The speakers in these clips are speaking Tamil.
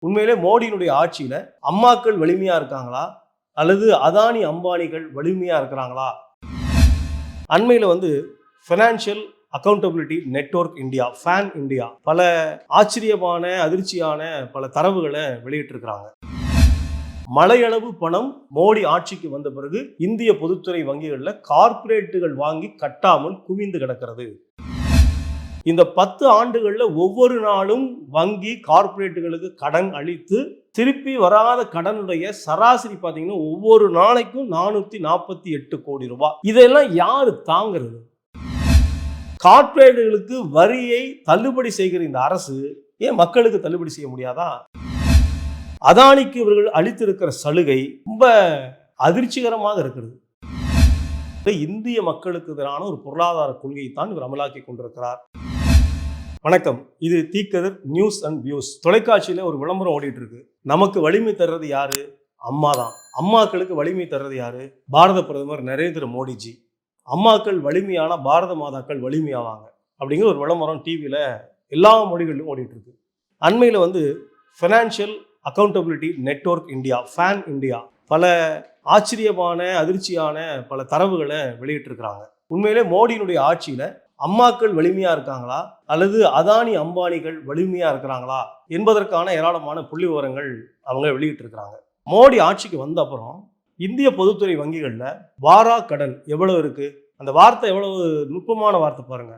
உண்மையிலே மோடியினுடைய ஆட்சியில அம்மாக்கள் வலிமையா இருக்காங்களா அல்லது அதானி அம்பானிகள் வலிமையா இருக்கிறாங்களா? அண்மையில financial accountability network India, fan India பல ஆச்சரியமான அதிர்ச்சியான பல தரவுகளை வெளியிட்டிருக்கிறாங்க. மலையளவு பணம் மோடி ஆட்சிக்கு வந்த பிறகு இந்திய பொதுத்துறை வங்கிகளில் கார்ப்பரேட்டுகள் வாங்கி கட்டாமல் குவிந்து கிடக்கிறது. இந்த 10 ஆண்டுகள்ல ஒவ்வொரு நாளும் வங்கி கார்ப்பரேட்டுகளுக்கு கடன் அளித்து திருப்பி வராத கடனுடைய சராசரி பார்த்தீங்கன்னா ஒவ்வொரு நாளைக்கும் 448 கோடி ரூபாய். இதெல்லாம் யாரு தாங்கிறது? கார்ப்பரேட்டுகளுக்கு வரியை தள்ளுபடி செய்கிற இந்த அரசு ஏன் மக்களுக்கு தள்ளுபடி செய்ய முடியாதா? அதானிக்கு இவர்கள் அளித்திருக்கிற சலுகை ரொம்ப அதிர்ச்சிகரமாக இருக்கிறது. இந்திய மக்களுக்கு எதிரான ஒரு பொருளாதார கொள்கையை தான் இவர் அமலாக்கி கொண்டிருக்கிறார். வணக்கம், இது தீக்கதிர் நியூஸ் அண்ட் வியூஸ். தொலைக்காட்சியில ஒரு விளம்பரம் ஓடிட்டு இருக்கு. நமக்கு வலிமை தர்றது யாரு? அம்மா தான். அம்மாக்களுக்கு வலிமை தர்றது யாரு? பாரத பிரதமர் நரேந்திர மோடிஜி. அம்மாக்கள் வலிமையான பாரத மாதாக்கள் வலிமையாவாங்க அப்படிங்கிற ஒரு விளம்பரம் டிவியில எல்லா மொழிகளிலும் ஓடிட்டு இருக்கு. அண்மையில financial accountability network India, fan India பல ஆச்சரியமான அதிர்ச்சியான பல தரவுகளை வெளியிட்டிருக்கிறாங்க. உண்மையிலே மோடியினுடைய ஆட்சியில அம்மாக்கள் வலிமையா இருக்காங்களா அல்லது அதானி அம்பானிகள் வலிமையா இருக்கிறாங்களா என்பதற்கான ஏராளமான புள்ளி விவரங்கள் அவங்க வெளியிட்டிருக்கிறாங்க. மோடி ஆட்சிக்கு வந்த அப்புறம் இந்திய பொதுத்துறை வங்கிகள்ல வாரா கடன் எவ்வளவு இருக்கு? அந்த வார்த்தை எவ்வளவு நுட்பமான வார்த்தை பாருங்க.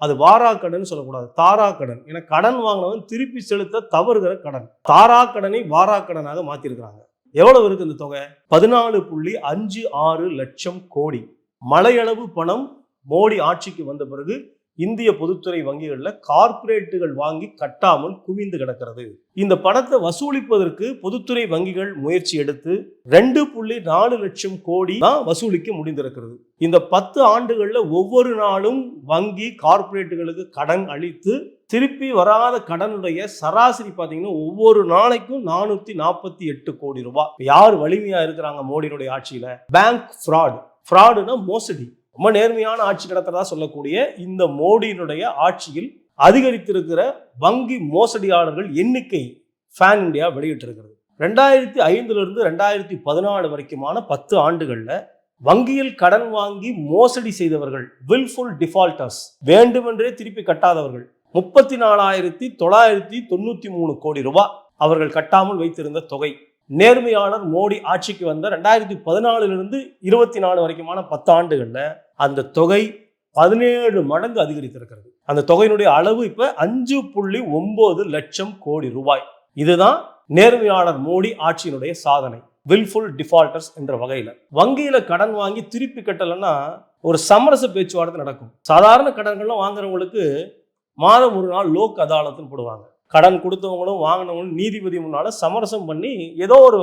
அது வாரா கடன் சொல்லக்கூடாது, தாரா கடன். ஏன்னா கடன் வாங்கினவன் திருப்பி செலுத்த தவறுகிற கடன். தாரா கடனை வாரா கடனாக மாத்திருக்கிறாங்க. எவ்வளவு இருக்கு இந்த தொகை? 14.56 லட்சம் கோடி. மலையளவு பணம் மோடி ஆட்சிக்கு வந்த பிறகு இந்திய பொதுத்துறை வங்கிகளில் கார்ப்பரேட்டுகள் வாங்கி கட்டாமல் குவிந்து கிடக்கிறது. இந்த பணத்தை வசூலிப்பதற்கு பொதுத்துறை வங்கிகள் முயற்சி எடுத்து 2.4 லட்சம் கோடி தான் வசூலிக்க முடிந்திருக்கிறது. இந்த 10 ஆண்டுகள்ல ஒவ்வொரு நாளும் வங்கி கார்ப்பரேட்டுகளுக்கு கடன் அளித்து திருப்பி வராத கடனுடைய சராசரி பார்த்தீங்கன்னா ஒவ்வொரு நாளைக்கும் 448 கோடி ரூபாய். யார் வலிமையா இருக்கிறாங்க மோடியினுடைய ஆட்சியில? பேங்க் ஃப்ராடுனா மோசடி. ரொம்ப நேர்மையான ஆட்சி நடத்துறதா சொல்லக்கூடிய இந்த மோடியினுடைய ஆட்சியில் அதிகரித்திருக்கிற வங்கி மோசடியாளர்கள் எண்ணிக்கை ஃபேன் இந்தியா வெளியிட்டிருக்கிறது. 2005 இருந்து 2014 வரைக்குமான 10 ஆண்டுகள்ல வங்கியில் கடன் வாங்கி மோசடி செய்தவர்கள், வில்ஃபுல் டிஃபால்டர்ஸ், வேண்டுமென்றே திருப்பி கட்டாதவர்கள் 34,993 கோடி ரூபாய் அவர்கள் கட்டாமல் வைத்திருந்த தொகை. நேர்மையாளர் மோடி ஆட்சிக்கு வந்த 2014 24 வரைக்குமான 10 ஆண்டுகள்ல அந்த தொகை 17 மடங்கு அதிகரித்திருக்கிறது. அந்த தொகையினுடைய அளவு இப்ப 5.9 லட்சம் கோடி ரூபாய். இதுதான் நேர்மையாளர் மோடி ஆட்சியினுடைய சாதனை. வில்ஃபுல் டிஃபால்டர்ஸ் என்ற வகையில வங்கியில கடன் வாங்கி திருப்பி கட்டலன்னா ஒரு சமரச பேச்சுவார்த்தை நடக்கும். சாதாரண கடன்கள்லாம் வாங்குறவங்களுக்கு மாதம் ஒரு நாள் லோக் அதாலத்துன்னு போடுவாங்க. கடன் கொடுத்தவங்களும் வாங்கினவங்களும் நீதிபதி முன்னால சமரசம் பண்ணி ஏதோ ஒரு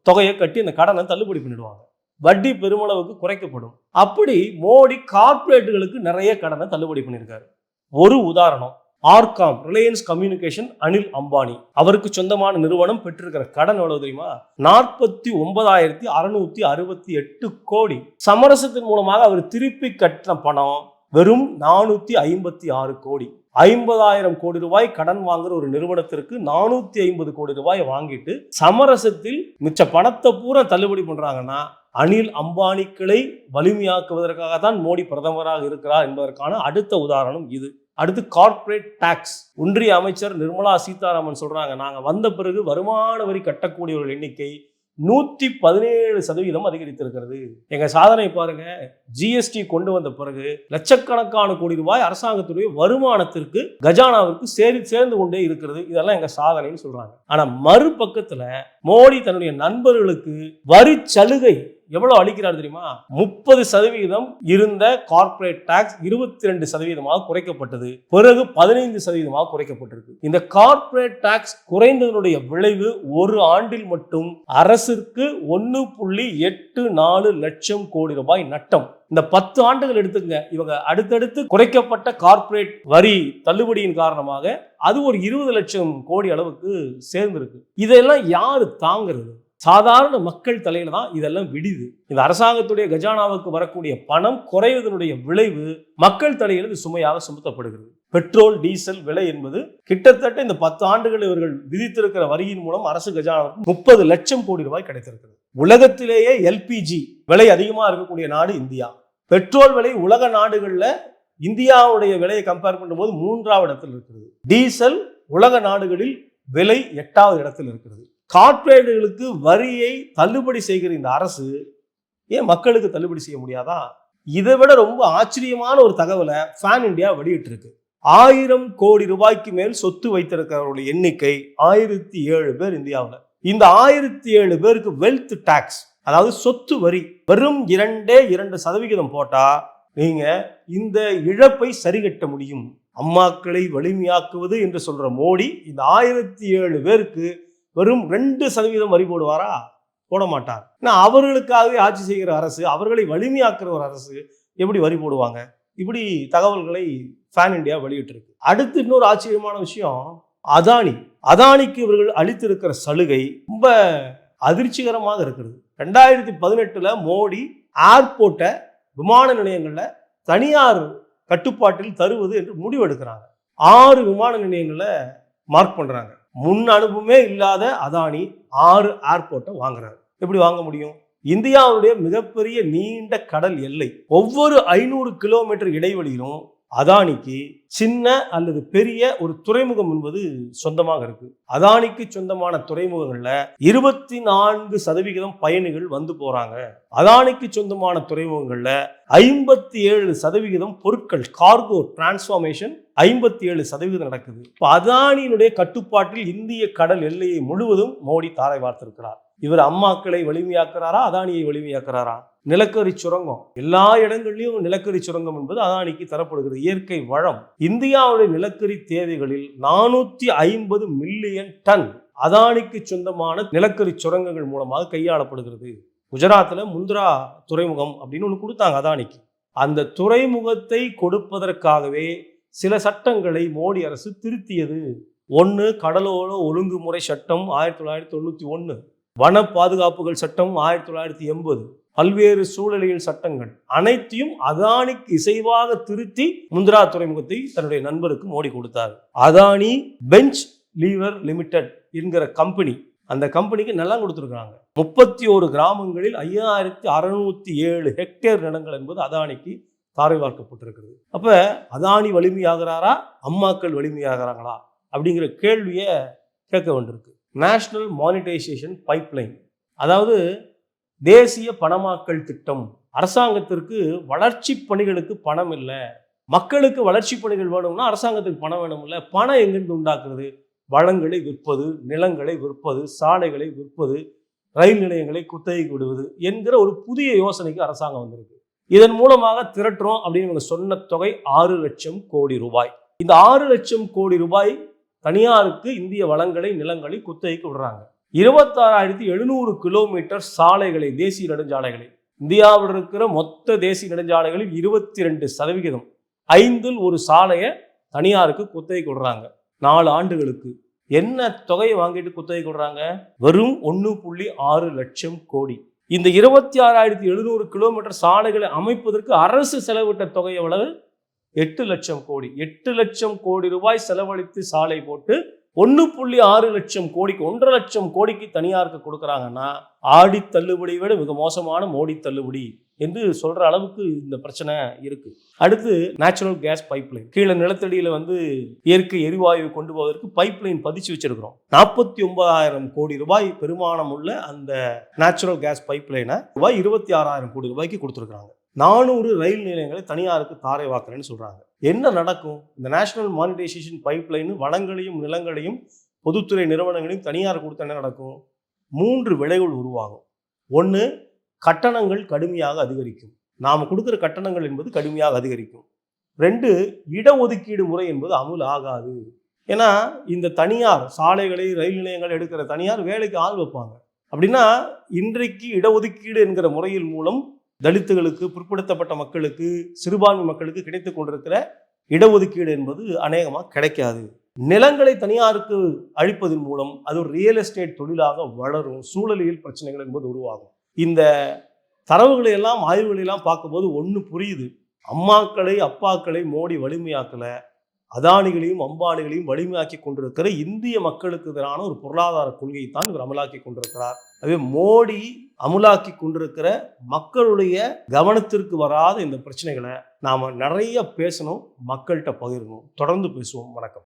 தொகையை கட்டி அந்த கடனை தள்ளுபடி பண்ணிடுவாங்க. வட்டி பெருமளவுக்கு குறைக்கப்படும். அப்படி மோடி கார்ப்பரேட்டுகளுக்கு நிறைய கடனை தள்ளுபடி பண்ணியிருக்காரு. ஒரு உதாரணம், Arkham, Reliance communication, Anil Ambani அவருக்கு சொந்தமான நிறுவனம் பெற்றிருக்கிற கடன் எவ்வளவு தெரியுமா? 49,668 கோடி. சமரசத்தின் மூலமாக அவர் திருப்பி கட்டின பணம் வெறும் 456 கோடி. 50,000 கோடி ரூபாய் கடன் வாங்குற ஒரு நிறுவனத்திற்கு 450 கோடி ரூபாய் வாங்கிட்டு சமரசத்தில் மிச்ச பணத்தை பூரா தள்ளுபடி பண்றாங்கன்னா அனில் அம்பானிக்களை வலிமையாக்குவதற்காக தான் மோடி பிரதமராக இருக்கிறார் என்பதற்கான அடுத்த உதாரணம் இது. அடுத்து கார்ப்பரேட் டாக்ஸ். ஒன்றிய அமைச்சர் நிர்மலா சீதாராமன் சொல்றாங்க, நாங்க வந்த பிறகு வருமான வரி கட்டக்கூடியவர்கள் எண்ணிக்கை 117% அதிகரித்திருக்கிறது. எங்க சாதனை பாருங்க. ஜிஎஸ்டி கொண்டு வந்த பிறகு லட்சக்கணக்கான கோடி ரூபாய் அரசாங்கத்துடைய வருமானத்திற்கு கஜானாவிற்கு சேர்ந்து கொண்டே இருக்கிறது. இதெல்லாம் எங்க சாதனைன்னு சொல்றாங்க. ஆனா மறுபக்கத்துல மோடி தன்னுடைய நண்பர்களுக்கு வரி சலுகை எவ்வளவு அளிக்கிறார் தெரியுமா? 30% இருந்த கார்ப்பரேட் டாக்ஸ் 22% குறைக்கப்பட்டது. பிறகு 15% குறைக்கப்பட்டிருக்கு. இந்த கார்ப்பரேட் டாக்ஸ் குறைந்ததனுடைய விளைவு ஒரு ஆண்டில் மட்டும் அரசிற்கு 1.84 லட்சம் கோடி ரூபாய் நட்டம். இந்த 10 ஆண்டுகள் எடுத்துங்க. இவங்க அடுத்தடுத்து குறைக்கப்பட்ட கார்ப்பரேட் வரி தள்ளுபடியின் காரணமாக அது ஒரு 20 லட்சம் கோடி அளவுக்கு சேர்ந்திருக்கு. இதெல்லாம் யாரு தாங்கிறது? சாதாரண மக்கள் தலையில தான் இதெல்லாம் விடுது. இந்த அரசாங்கத்துடைய கஜானாவுக்கு வரக்கூடிய பணம் குறைவதனுடைய விளைவு மக்கள் தலையில சுமையாக சுமத்தப்படுகிறது. பெட்ரோல் டீசல் விலை என்பது கிட்டத்தட்ட இந்த 10 ஆண்டுகள் இவர்கள் விதித்திருக்கிற வரியின் மூலம் அரசு கஜானாவுக்கு 30 லட்சம் கோடி ரூபாய் கிடைத்திருக்கிறது. உலகத்திலேயே எல்பிஜி விலை அதிகமாக இருக்கக்கூடிய நாடு இந்தியா. பெட்ரோல் விலை உலக நாடுகள்ல இந்தியாவுடைய விலையை கம்பேர் பண்ணும்போது 3வது இடத்தில் இருக்கிறது. டீசல் உலக நாடுகளில் விலை 8வது இடத்தில் இருக்கிறது. கார்ப்பரேட்டுகளுக்கு வரியை தள்ளுபடி செய்கிற இந்த அரசு ஏன் மக்களுக்கு தள்ளுபடி செய்ய முடியாதா? இதை விட ரொம்ப ஆச்சரியமான ஒரு தகவலை ஃபேன் இந்தியா வெளியிட்டிருக்கு. 1000 கோடி ரூபாய்க்கு மேல் சொத்து வைத்திருக்கிறவர்களுடைய எண்ணிக்கை 1007 பேர் இந்தியாவில். இந்த 1007 பேருக்கு வெல்த் டாக்ஸ், அதாவது சொத்து வரி வெறும் 2% போட்டா நீங்க இந்த இழப்பை சரிகட்ட முடியும். அம்மாக்களை வலிமையாக்குவது என்று சொல்ற மோடி இந்த 1007 பேருக்கு வெறும் 2% வரி போடுவாரா? போட மாட்டார். அவர்களுக்காகவே ஆட்சி செய்கிற அரசு, அவர்களை வலிமையாக்குற ஒரு அரசு எப்படி வரி போடுவாங்க? இப்படி தகவல்களை ஃபேன் இந்தியா வெளியிட்டிருக்கு. அடுத்து இன்னொரு ஆச்சரியமான விஷயம், அதானிக்கு இவர்கள் அளித்திருக்கிற சலுகை ரொம்ப அதிர்ச்சிகரமாக இருக்கிறது. 2018 மோடி ஏர்போர்ட்டை, விமான நிலையங்கள்ல தனியார் கட்டுப்பாட்டில் தருவது என்று முடிவெடுக்கிறாங்க. 6 விமான நிலையங்களை மார்க் பண்றாங்க. முன் அனுபவமே இல்லாத அதானி 6 ஏர்போர்ட்டை வாங்குறாரு. எப்படி வாங்க முடியும்? இந்தியாவுடைய மிகப்பெரிய நீண்ட கடல் எல்லை, ஒவ்வொரு 500 கிலோமீட்டர் இடைவெளியிலும் அதானிக்கு சின்ன அல்லது பெரிய ஒரு துறைமுகம் என்பது சொந்தமாக இருக்கு. அதானிக்கு சொந்தமான துறைமுகங்கள்ல 24% பயணிகள் வந்து போறாங்க. அதானிக்கு சொந்தமான துறைமுகங்கள்ல 57% பொருட்கள், கார்கோ டிரான்ஸ்ஃபார்மேஷன் 57% நடக்குது. இப்ப அதானியினுடைய கட்டுப்பாட்டில் இந்திய கடல் எல்லையை முழுவதும் மோடி தாரை வார்த்திருக்கிறார். இவர் அம்மாக்களை வலிமையாக்குறாரா, அதானியை வலிமையாக்குறாரா? நிலக்கரி சுரங்கம், எல்லா இடங்களிலும் நிலக்கரி சுரங்கம் என்பது அதானிக்கு தரப்படுகிறது. இயற்கை வளம், இந்தியாவுடைய நிலக்கரி தேவைகளில் 450 மில்லியன் டன் அதானிக்கு சொந்தமான நிலக்கரி சுரங்கங்கள் மூலமாக கையாளப்படுகிறது. குஜராத்தில் முந்த்ரா துறைமுகம் அப்படின்னு ஒன்று கொடுத்தாங்க அதானிக்கு. அந்த துறைமுகத்தை கொடுப்பதற்காகவே சில சட்டங்களை மோடி அரசு திருத்தியது. ஒன்று, கடலோர ஒழுங்குமுறை சட்டம் 1991, வன பாதுகாப்புகள் சட்டம் 1980, பல்வேறு சூழலியல் சட்டங்கள் அனைத்தையும் அதானிக்கு இசைவாக திருத்தி முந்த்ரா துறைமுகத்தை தன்னுடைய நண்பருக்கு மோடி கொடுத்தார். அதானி பெஞ்ச் லீவர் லிமிடெட் என்கிற கம்பெனி, அந்த கம்பெனிக்கு நிலம் கொடுத்துருக்காங்க. 31 கிராமங்களில் 5607 ஹெக்டேர் நிலங்கள் என்பது அதானிக்கு தாரை வார்க்கப்பட்டிருக்கிறது. அப்ப அதானி வலிமையாகிறாரா, அம்மாக்கள் வலிமையாகிறாங்களா அப்படிங்கிற கேள்வியை கேட்க வேண்டியிருக்கு. நேஷனல் மானிட்டைசேஷன் பைப்லைன், அதாவது தேசிய பணமாக்கல் திட்டம். அரசாங்கத்திற்கு வளர்ச்சி பணிகளுக்கு பணம் இல்லை, மக்களுக்கு வளர்ச்சி பணிகள் வேணும்னா அரசாங்கத்துக்கு பணம் வேணும் இல்லை. பணம் எங்கிருந்து உண்டாக்குறது? வளங்களை விற்பது, நிலங்களை விற்பது, சாலைகளை விற்பது, ரயில் நிலையங்களை குத்தகைக்கு விடுவது என்கிற ஒரு புதிய யோசனைக்கு அரசாங்கம் வந்திருக்கு. இதன் மூலமாக திரட்டுறோம் அப்படின்னு சொன்ன தொகை 6 லட்சம் கோடி ரூபாய். இந்த 6 லட்சம் கோடி ரூபாய் தனியாருக்கு இந்திய வளங்களை, நிலங்களை குத்தகைக்கு விடுறாங்க. 26,700 கிலோமீட்டர் சாலைகளை, தேசிய நெடுஞ்சாலைகளை, இந்தியாவில் இருக்கிற மொத்த தேசிய நெடுஞ்சாலைகளில் 22%, 5ல் ஒரு சாலையை தனியாருக்கு குத்தகைக்கு விடுறாங்க 4 ஆண்டுகளுக்கு. என்ன தொகையை வாங்கிட்டு குத்தகைக்கு விடுறாங்க? வெறும் 1.6 லட்சம் கோடி. இந்த 26,700 கிலோமீட்டர் சாலைகளை அமைப்பதற்கு அரசு செலவிட்ட தொகை எவ்வளவு? 8 லட்சம் கோடி. 8 லட்சம் கோடி ரூபாய் செலவழித்து சாலை போட்டு 1.6 லட்சம் கோடிக்கு, 1.5 லட்சம் கோடிக்கு தனியாருக்கு கொடுக்குறாங்கன்னா ஆடி தள்ளுபடி விட மிக மோசமான மோடி தள்ளுபடி என்று சொல்ற அளவுக்கு இந்த பிரச்சனை இருக்கு. அடுத்து நேச்சுரல் கேஸ் பைப்லைன். கீழே நிலத்தடியில இயற்கை எரிவாயு கொண்டு போவதற்கு பைப்லைன் பதிச்சு வச்சிருக்கிறோம். 49,000 கோடி ரூபாய் பெருமானம் உள்ள அந்த நேச்சுரல் கேஸ் பைப்லைனை 26,000 கோடி ரூபாய்க்கு கொடுத்துருக்காங்க. 400 ரயில் நிலையங்களை தனியாருக்கு தாரை வாக்குறேன்னு சொல்றாங்க. என்ன நடக்கும்? இந்த நேஷனல் மானிட்டைசேஷன் பைப்லைன் வளங்களையும் நிலங்களையும் பொதுத்துறை நிறுவனங்களையும் தனியார் கொடுத்த என்ன நடக்கும்? 3 விளைவுகள் உருவாகும். 1, கட்டணங்கள் கடுமையாக அதிகரிக்கும். நாம் கொடுக்குற கட்டணங்கள் என்பது கடுமையாக அதிகரிக்கும். 2, இடஒதுக்கீடு முறை என்பது அமுல் ஆகாது. ஏன்னா இந்த தனியார் சாலைகளை, ரயில் நிலையங்கள் எடுக்கிற தனியார் வேலைக்கு ஆள் வைப்பாங்க. அப்படின்னா இன்றைக்கு இடஒதுக்கீடு என்கிற முறையின் மூலம் தலித்துகளுக்கு, பிற்படுத்தப்பட்ட மக்களுக்கு, சிறுபான்மை மக்களுக்கு கிடைத்துக் கொண்டிருக்கிற இடஒதுக்கீடு என்பது அநேகமாக கிடைக்காது. நிலங்களை தனியாருக்கு அழிப்பதன் மூலம் அது ஒரு ரியல் எஸ்டேட் தொழிலாக வளரும். சூழலியல் பிரச்சனைகள் என்பது உருவாகும். இந்த தரவுகளை எல்லாம், ஆய்வுகளை எல்லாம் பார்க்கும்போது ஒன்று புரியுது. அம்மாக்களை, அப்பாக்களை மோடி வலிமையாக்கல, அதானிகளையும் அம்பானிகளையும் வலிமையாக்கி கொண்டிருக்கிற இந்திய மக்களுக்கு எதிரான ஒரு பொருளாதார கொள்கையை தான் இவர் அமலாக்கி கொண்டிருக்கிறார். அதே மோடி அமலாக்கி கொண்டிருக்கிற மக்களுடைய கவனத்திற்கு வராத இந்த பிரச்சனைகளை நாம நிறைய பேசணும், மக்கள்கிட்ட பகிரணும். தொடர்ந்து பேசுவோம். வணக்கம்.